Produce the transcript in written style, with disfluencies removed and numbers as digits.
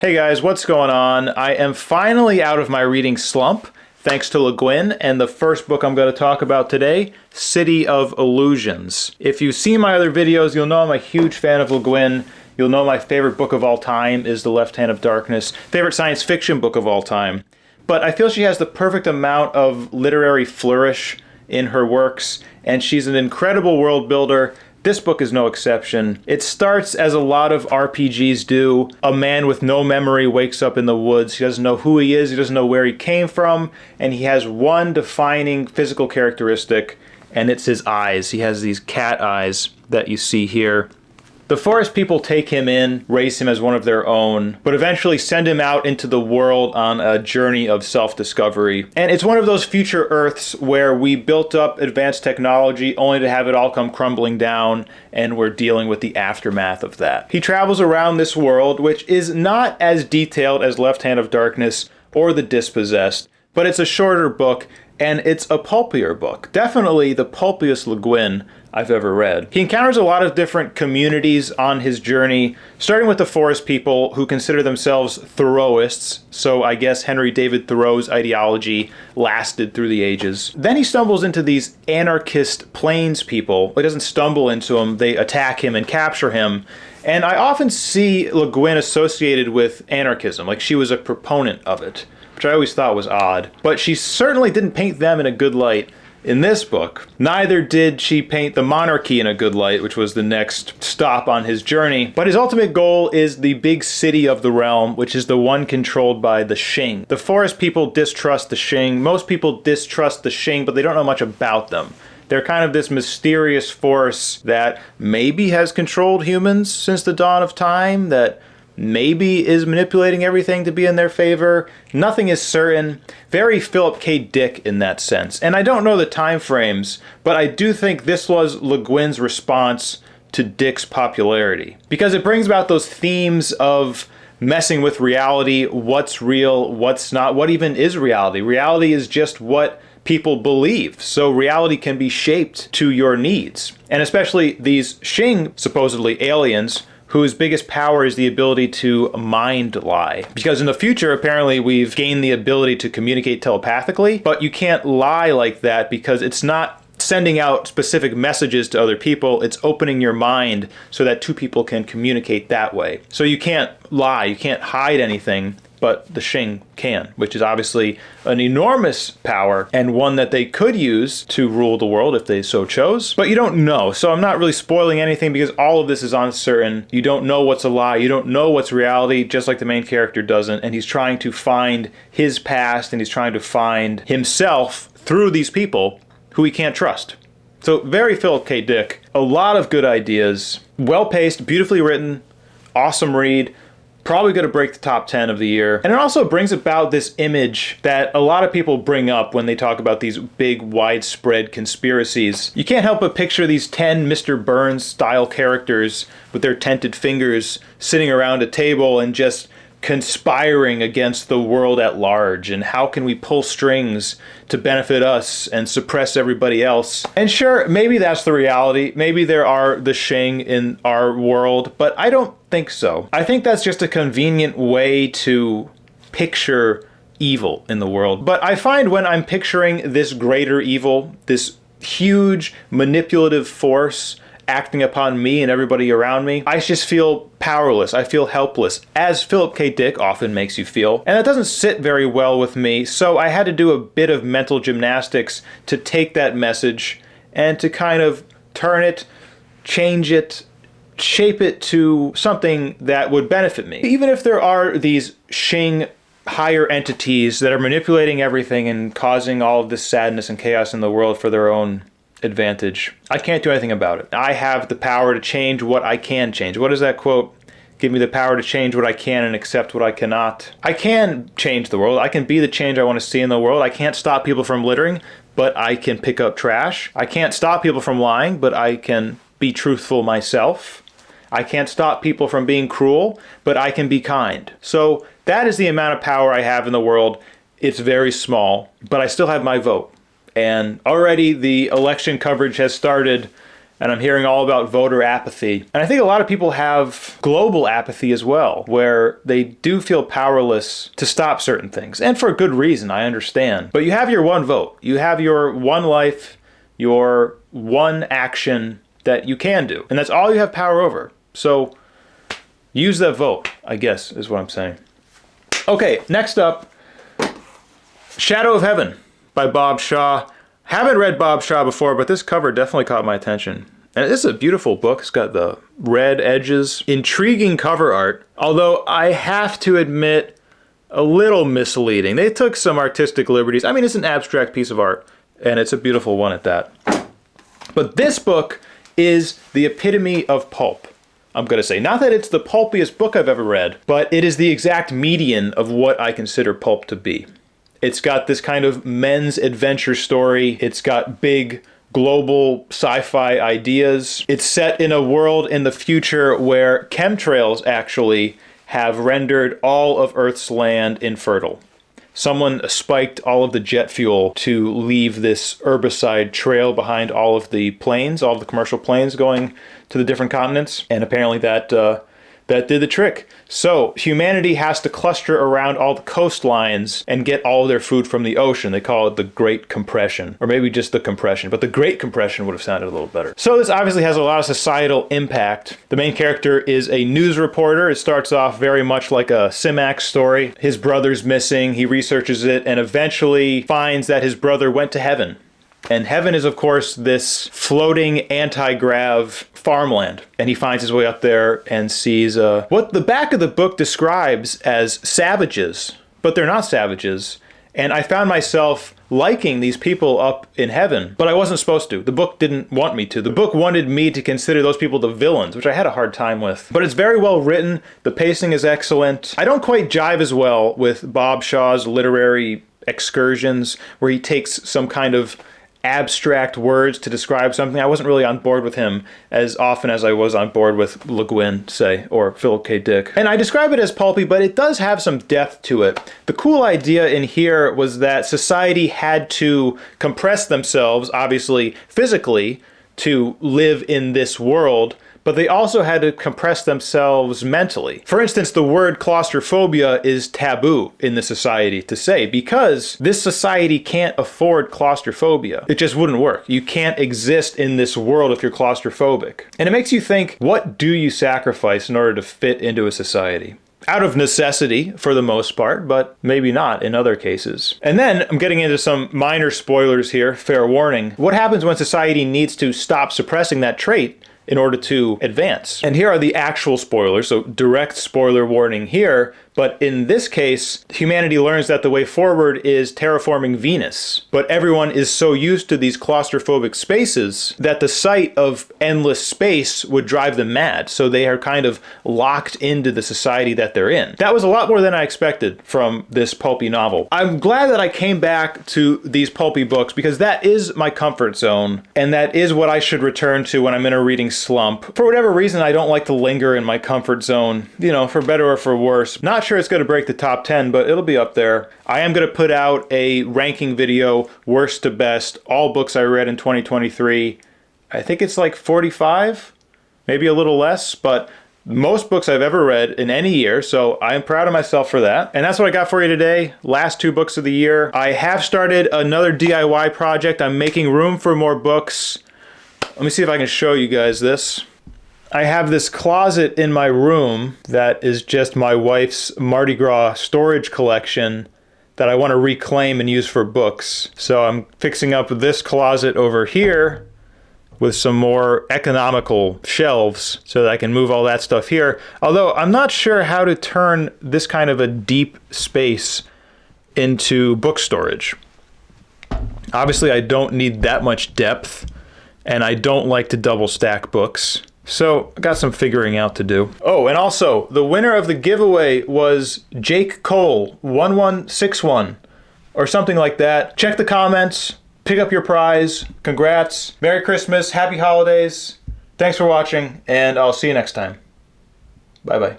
Hey guys, what's going on? I am finally out of my reading slump, thanks to LeGuin, and the first book I'm going to talk about today, City of Illusions. If you've seen my other videos, you'll know I'm a huge fan of LeGuin. You'll know my favorite book of all time is The Left Hand of Darkness, favorite science fiction book of all time. But I feel she has the perfect amount of literary flourish in her works, and she's an incredible world builder. This book is no exception. It starts as a lot of RPGs do. A man with no memory wakes up in the woods. He doesn't know who he is, he doesn't know where he came from, and he has one defining physical characteristic, and it's his eyes. He has these cat eyes that you see here. The forest people take him in, raise him as one of their own, but eventually send him out into the world on a journey of self-discovery. And it's one of those future Earths where we built up advanced technology only to have it all come crumbling down, and we're dealing with the aftermath of that. He travels around this world, which is not as detailed as Left Hand of Darkness or The Dispossessed, but it's a shorter book, and it's a pulpier book. Definitely the pulpiest LeGuin I've ever read. He encounters a lot of different communities on his journey, starting with the forest people who consider themselves Thoreauists, so I guess Henry David Thoreau's ideology lasted through the ages. Then he stumbles into these anarchist plains people. He doesn't stumble into them, they attack him and capture him. And I often see LeGuin associated with anarchism, like she was a proponent of it, which I always thought was odd. But she certainly didn't paint them in a good light in this book. Neither did she paint the monarchy in a good light, which was the next stop on his journey. But his ultimate goal is the big city of the realm, which is the one controlled by the Shing. The forest people distrust the Shing. Most people distrust the Shing, but they don't know much about them. They're kind of this mysterious force that maybe has controlled humans since the dawn of time, that maybe is manipulating everything to be in their favor. Nothing is certain. Very Philip K. Dick in that sense. And I don't know the time frames, but I do think this was LeGuin's response to Dick's popularity, because it brings about those themes of messing with reality, what's real, what's not, what even is reality. Reality is just what people believe, so reality can be shaped to your needs. And especially these Shing, supposedly aliens, whose biggest power is the ability to mind lie. Because in the future, apparently, we've gained the ability to communicate telepathically, but you can't lie like that because it's not sending out specific messages to other people, it's opening your mind so that two people can communicate that way. So you can't lie, you can't hide anything, but the Shing can, which is obviously an enormous power and one that they could use to rule the world if they so chose. But you don't know, so I'm not really spoiling anything because all of this is uncertain. You don't know what's a lie, you don't know what's reality, just like the main character doesn't, and he's trying to find his past and he's trying to find himself through these people who he can't trust. So very Philip K. Dick. A lot of good ideas, well-paced, beautifully written, awesome read. Probably going to break the top 10 of the year. And it also brings about this image that a lot of people bring up when they talk about these big, widespread conspiracies. You can't help but picture these 10 Mr. Burns style characters with their tented fingers sitting around a table and just conspiring against the world at large, and how can we pull strings to benefit us and suppress everybody else. And sure, maybe that's the reality. Maybe there are the Shing in our world, but I don't think so. I think that's just a convenient way to picture evil in the world. But I find when I'm picturing this greater evil, this huge manipulative force acting upon me and everybody around me, I just feel powerless. I feel helpless, as Philip K. Dick often makes you feel. And that doesn't sit very well with me, so I had to do a bit of mental gymnastics to take that message and to kind of turn it, change it, shape it to something that would benefit me. Even if there are these Shing higher entities that are manipulating everything and causing all of this sadness and chaos in the world for their own advantage, I can't do anything about it. I have the power to change what I can change. What is that quote? Give me the power to change what I can and accept what I cannot. I can change the world. I can be the change I want to see in the world. I can't stop people from littering, but I can pick up trash. I can't stop people from lying, but I can be truthful myself. I can't stop people from being cruel, but I can be kind. So that is the amount of power I have in the world. It's very small, but I still have my vote. And already the election coverage has started And I'm hearing all about voter apathy. And I think a lot of people have global apathy as well, where they do feel powerless to stop certain things. And for a good reason, I understand. But you have your one vote. You have your one life, your one action that you can do. And that's all you have power over. So use that vote, I guess, is what I'm saying. Okay, next up, Shadow of Heaven by Bob Shaw. Haven't read Bob Shaw before, but this cover definitely caught my attention. And this is a beautiful book. It's got the red edges, intriguing cover art, although I have to admit, a little misleading. They took some artistic liberties. I mean, it's an abstract piece of art, and it's a beautiful one at that. But this book is the epitome of pulp, I'm going to say. Not that it's the pulpiest book I've ever read, but it is the exact median of what I consider pulp to be. It's got this kind of men's adventure story. It's got big global sci-fi ideas. It's set in a world in the future where chemtrails actually have rendered all of Earth's land infertile. Someone spiked all of the jet fuel to leave this herbicide trail behind all of the planes, all of the commercial planes going to the different continents, and apparently that did the trick. So humanity has to cluster around all the coastlines and get all their food from the ocean. They call it the Great Compression, or maybe just the compression, but the Great Compression would have sounded a little better. So this obviously has a lot of societal impact. The main character is a news reporter. It starts off very much like a Simax story. His brother's missing, he researches it, and eventually finds that his brother went to heaven. And heaven is, of course, this floating anti-grav farmland. And he finds his way up there and sees what the back of the book describes as savages, but they're not savages. And I found myself liking these people up in heaven, but I wasn't supposed to. The book didn't want me to. The book wanted me to consider those people the villains, which I had a hard time with. But it's very well written. The pacing is excellent. I don't quite jive as well with Bob Shaw's literary excursions, where he takes some kind of abstract words to describe something. I wasn't really on board with him as often as I was on board with LeGuin, say, or Philip K. Dick. And I describe it as pulpy, but it does have some depth to it. The cool idea in here was that society had to compress themselves, obviously physically, to live in this world, but they also had to compress themselves mentally. For instance, the word claustrophobia is taboo in the society to say because this society can't afford claustrophobia. It just wouldn't work. You can't exist in this world if you're claustrophobic. And it makes you think, what do you sacrifice in order to fit into a society? Out of necessity, for the most part, but maybe not in other cases. And then, I'm getting into some minor spoilers here, fair warning. What happens when society needs to stop suppressing that trait in order to advance? And here are the actual spoilers, so direct spoiler warning here. But in this case, humanity learns that the way forward is terraforming Venus. But everyone is so used to these claustrophobic spaces that the sight of endless space would drive them mad. So they are kind of locked into the society that they're in. That was a lot more than I expected from this pulpy novel. I'm glad that I came back to these pulpy books because that is my comfort zone. And that is what I should return to when I'm in a reading slump. For whatever reason, I don't like to linger in my comfort zone, you know, for better or for worse. Not sure it's going to break the top 10, but it'll be up there. I am going to put out a ranking video, worst to best, all books I read in 2023. I think it's like 45, maybe a little less, but most books I've ever read in any year, so I am proud of myself for that. And that's what I got for you today. Last 2 books of the year. I have started another DIY project. I'm making room for more books. Let me see if I can show you guys this. I have this closet in my room that is just my wife's Mardi Gras storage collection that I want to reclaim and use for books. So I'm fixing up this closet over here with some more economical shelves so that I can move all that stuff here. Although I'm not sure how to turn this kind of a deep space into book storage. Obviously, I don't need that much depth, and I don't like to double stack books. So I got some figuring out to do. Oh, and also, the winner of the giveaway was Jake Cole, 1161, or something like that. Check the comments, pick up your prize. Congrats. Merry Christmas, Happy Holidays. Thanks for watching, and I'll see you next time. Bye-bye.